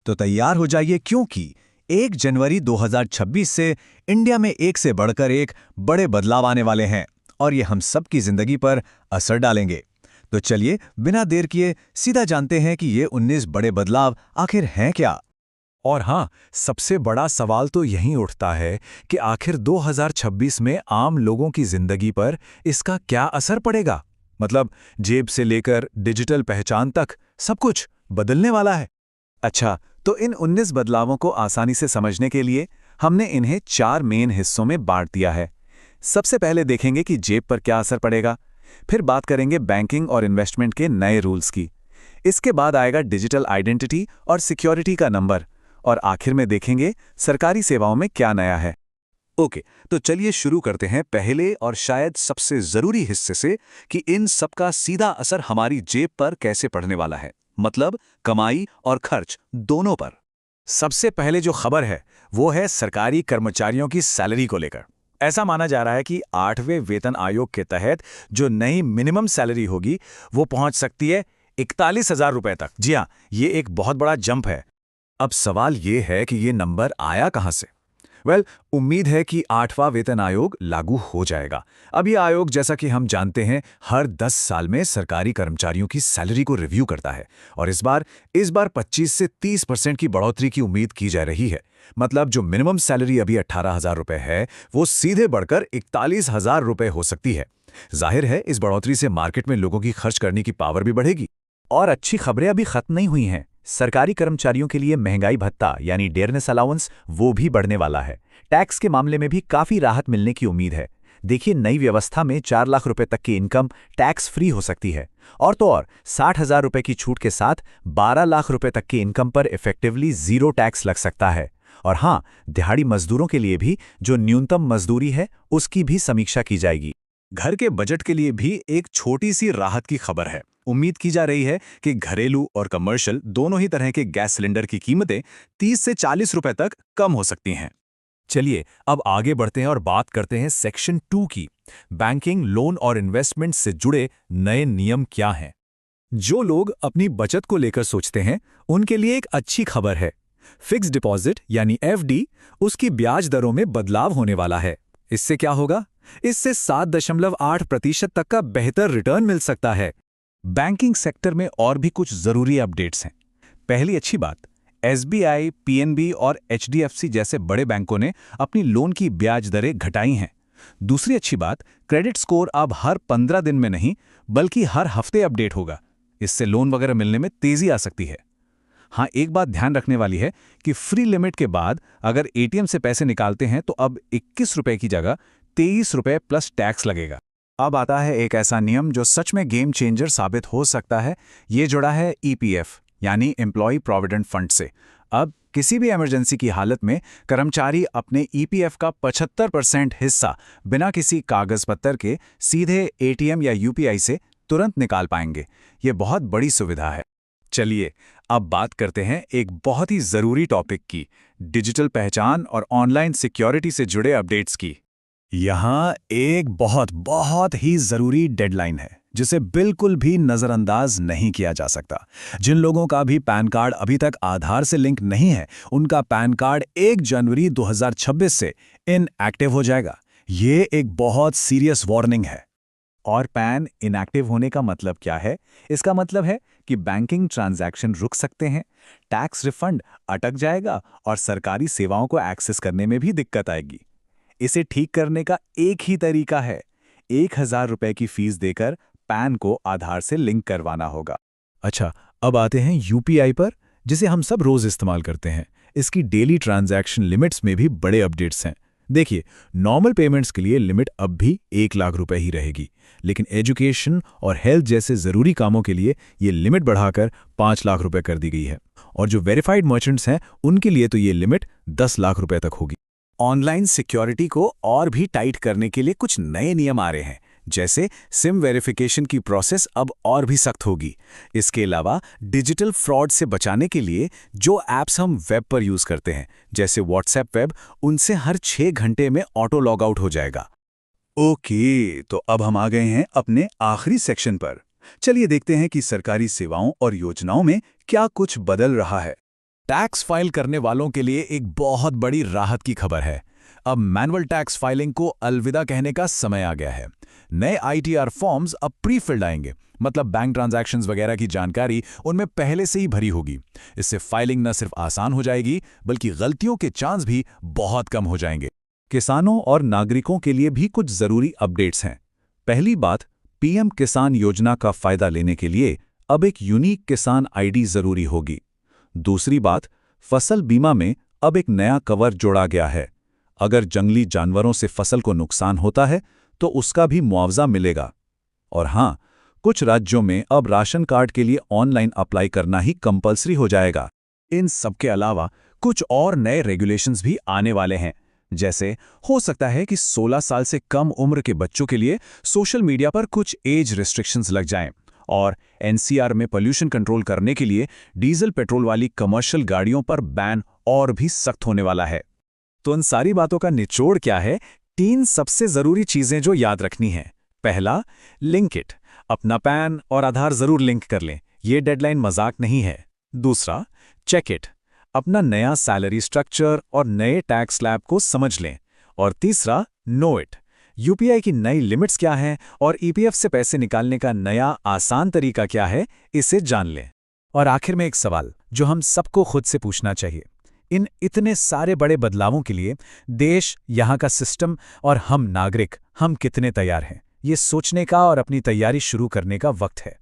तो तैयार हो जाइए, क्योंकि 1 जनवरी 2026 से इंडिया में एक से बढ़कर एक बड़े बदलाव आने वाले हैं और ये हम सब की जिंदगी पर असर डालेंगे। तो चलिए बिना देर किए सीधा जानते हैं कि ये 19 बड़े बदलाव आखिर हैं क्या। और हाँ, सबसे बड़ा सवाल तो यहीं उठता है कि आखिर 2026 में आम लोगों की जिंदगी पर इसका क्या असर पड़ेगा। मतलब जेब से लेकर डिजिटल पहचान तक सब कुछ बदलने वाला है। अच्छा, तो इन 19 बदलावों को आसानी से समझने के लिए हमने इन्हें 4 मेन हिस्सों में बांट दिया है। सबसे पहले देखेंगे कि जेब पर क्या असर पड़ेगा, फिर बात करेंगे बैंकिंग और इन्वेस्टमेंट के नए रूल्स की, इसके बाद आएगा डिजिटल आइडेंटिटी और सिक्योरिटी का नंबर, और आखिर में देखेंगे सरकारी सेवाओं में क्या नया है। ओके, तो चलिए शुरू करते हैं पहले और शायद सबसे जरूरी हिस्से से कि इन सब का सीधा असर हमारी जेब पर कैसे पड़ने वाला है, मतलब कमाई और खर्च दोनों पर। सबसे पहले जो खबर है वो है सरकारी कर्मचारियों की सैलरी को लेकर। ऐसा माना जा रहा है कि 8वें वेतन आयोग के तहत जो नई मिनिमम सैलरी होगी वो पहुंच सकती है 41,000 रुपए तक। जी हाँ, ये एक बहुत बड़ा जंप है। अब सवाल ये है कि ये नंबर आया कहां से? उम्मीद है कि 8वां वेतन आयोग लागू हो जाएगा। अब ये आयोग, जैसा कि हम जानते हैं, हर 10 साल में सरकारी कर्मचारियों की सैलरी को रिव्यू करता है और इस बार 25 से 30% की बढ़ोतरी की उम्मीद की जा रही है। मतलब जो मिनिमम सैलरी अभी 18,000 रुपए है वो सीधे बढ़कर 41,000 रुपए हो सकती है। जाहिर है इस बढ़ोतरी से मार्केट में लोगों की खर्च करने की पावर भी बढ़ेगी। और अच्छी खबरें अभी खत्म नहीं हुई हैं। सरकारी कर्मचारियों के लिए महंगाई भत्ता यानी डेयरनेस अलाउंस वो भी बढ़ने वाला है। टैक्स के मामले में भी काफी राहत मिलने की उम्मीद है। देखिए, नई व्यवस्था में 4 लाख रुपए तक की इनकम टैक्स फ्री हो सकती है। और तो और 60,000 रुपए की छूट के साथ 12 लाख रुपए तक की इनकम पर इफेक्टिवली 0 टैक्स लग सकता है। और हाँ, दिहाड़ी मजदूरों के लिए भी जो न्यूनतम मजदूरी है उसकी भी समीक्षा की जाएगी। घर के बजट के लिए भी एक छोटी सी राहत की खबर है। उम्मीद की जा रही है कि घरेलू और कमर्शियल दोनों ही तरह के गैस सिलेंडर की कीमतें 30 से 40 रुपए तक कम हो सकती हैं। चलिए अब आगे बढ़ते हैं और बात करते हैं सेक्शन 2 की। बैंकिंग, लोन और इन्वेस्टमेंट से जुड़े नए नियम क्या हैं? जो लोग अपनी बचत को लेकर सोचते हैं उनके लिए एक अच्छी खबर है। फिक्स्ड डिपॉजिट यानी एफडी, उसकी ब्याज दरों में बदलाव होने वाला है। इससे क्या होगा? इससे 7.8% तक का बेहतर रिटर्न मिल सकता है। बैंकिंग सेक्टर में और भी कुछ जरूरी अपडेट्स हैं। पहली अच्छी बात, एसबीआई, पीएनबी और एचडीएफसी जैसे बड़े बैंकों ने अपनी लोन की ब्याज दरें घटाई हैं। दूसरी अच्छी बात, क्रेडिट स्कोर अब हर 15 दिन में नहीं बल्कि हर हफ्ते अपडेट होगा। इससे लोन वगैरह मिलने में तेजी आ सकती है। हाँ, एक बात ध्यान रखने वाली है कि फ्री लिमिट के बाद अगर एटीएम से पैसे निकालते हैं तो अब 21 रुपए की जगह 23 रुपए प्लस टैक्स लगेगा। अब आता है एक ऐसा नियम जो सच में गेम चेंजर साबित हो सकता है। ये जुड़ा है ईपीएफ यानी एम्प्लॉय प्रोविडेंट फंड से। अब किसी भी इमरजेंसी की हालत में कर्मचारी अपने ईपीएफ का 75% हिस्सा बिना किसी कागज पत्तर के सीधे एटीएम या यूपीआई से तुरंत निकाल पाएंगे। ये बहुत बड़ी सुविधा है। चलिए अब बात करते हैं एक बहुत ही जरूरी टॉपिक की, डिजिटल पहचान और ऑनलाइन सिक्योरिटी से जुड़े अपडेट्स की। यहाँ एक बहुत बहुत ही जरूरी डेडलाइन है जिसे बिल्कुल भी नजरअंदाज नहीं किया जा सकता। जिन लोगों का भी पैन कार्ड अभी तक आधार से लिंक नहीं है, उनका पैन कार्ड 1 जनवरी 2026 से इनएक्टिव हो जाएगा। ये एक बहुत सीरियस वार्निंग है। और पैन इनएक्टिव होने का मतलब क्या है? इसका मतलब है कि बैंकिंग ट्रांजैक्शन रुक सकते हैं, टैक्स रिफंड अटक जाएगा और सरकारी सेवाओं को एक्सेस करने में भी दिक्कत आएगी। इसे ठीक करने का एक ही तरीका है, 1,000 रुपए की फीस देकर पैन को आधार से लिंक करवाना होगा। अच्छा, अब आते हैं यूपीआई पर, जिसे हम सब रोज इस्तेमाल करते हैं। इसकी डेली ट्रांजैक्शन लिमिट्स में भी बड़े अपडेट्स हैं। देखिए, नॉर्मल पेमेंट्स के लिए लिमिट अब भी 1 लाख रुपए ही रहेगी, लेकिन एजुकेशन और हेल्थ जैसे जरूरी कामों के लिए ये लिमिट बढ़ाकर 5 लाख रुपए कर दी गई है। और जो वेरीफाइड मर्चेंट्स हैं उनके लिए तो ये लिमिट 10 लाख रुपए तक होगी। ऑनलाइन सिक्योरिटी को और भी टाइट करने के लिए कुछ नए नियम आ रहे हैं, जैसे सिम वेरिफिकेशन की प्रोसेस अब और भी सख्त होगी। इसके अलावा डिजिटल फ्रॉड से बचाने के लिए जो ऐप्स हम वेब पर यूज करते हैं, जैसे व्हाट्सएप वेब, उनसे हर 6 घंटे में ऑटो लॉग आउट हो जाएगा। ओके, तो अब हम आ गए हैं अपने आखिरी सेक्शन पर। चलिए देखते हैं कि सरकारी सेवाओं और योजनाओं में क्या कुछ बदल रहा है। टैक्स फाइल करने वालों के लिए एक बहुत बड़ी राहत की खबर है। अब मैनुअल टैक्स फाइलिंग को अलविदा कहने का समय आ गया है। नए आईटीआर फॉर्म्स अब प्री फिल्ड आएंगे, मतलब बैंक ट्रांजैक्शंस वगैरह की जानकारी उनमें पहले से ही भरी होगी। इससे फाइलिंग न सिर्फ आसान हो जाएगी, बल्कि गलतियों के चांस भी बहुत कम हो जाएंगे। किसानों और नागरिकों के लिए भी कुछ जरूरी अपडेट्स हैं। पहली बात, पीएम किसान योजना का फायदा लेने के लिए अब एक यूनिक किसान आईडी जरूरी होगी। दूसरी बात, फसल बीमा में अब एक नया कवर जोड़ा गया है। अगर जंगली जानवरों से फसल को नुकसान होता है तो उसका भी मुआवजा मिलेगा। और हां, कुछ राज्यों में अब राशन कार्ड के लिए ऑनलाइन अप्लाई करना ही कंपल्सरी हो जाएगा। इन सब के अलावा कुछ और नए रेगुलेशंस भी आने वाले हैं। जैसे हो सकता है कि 16 साल से कम उम्र के बच्चों के लिए सोशल मीडिया पर कुछ एज रिस्ट्रिक्शंस लग जाएं, और एनसीआर में पोल्यूशन कंट्रोल करने के लिए डीजल पेट्रोल वाली कमर्शियल गाड़ियों पर बैन और भी सख्त होने वाला है। तो इन सारी बातों का निचोड़ क्या है? 3 सबसे जरूरी चीजें जो याद रखनी है। पहला, लिंक इट। अपना पैन और आधार जरूर लिंक कर लें, ये डेडलाइन मजाक नहीं है। दूसरा, चेक इट। अपना नया सैलरी स्ट्रक्चर और नए टैक्स स्लैब को समझ लें। और तीसरा, नो इट। यूपीआई की नई लिमिट्स क्या हैं और ईपीएफ से पैसे निकालने का नया आसान तरीका क्या है, इसे जान लें। और आखिर में एक सवाल जो हम सबको खुद से पूछना चाहिए। इन इतने सारे बड़े बदलावों के लिए देश, यहाँ का सिस्टम और हम नागरिक, हम कितने तैयार हैं? ये सोचने का और अपनी तैयारी शुरू करने का वक्त है।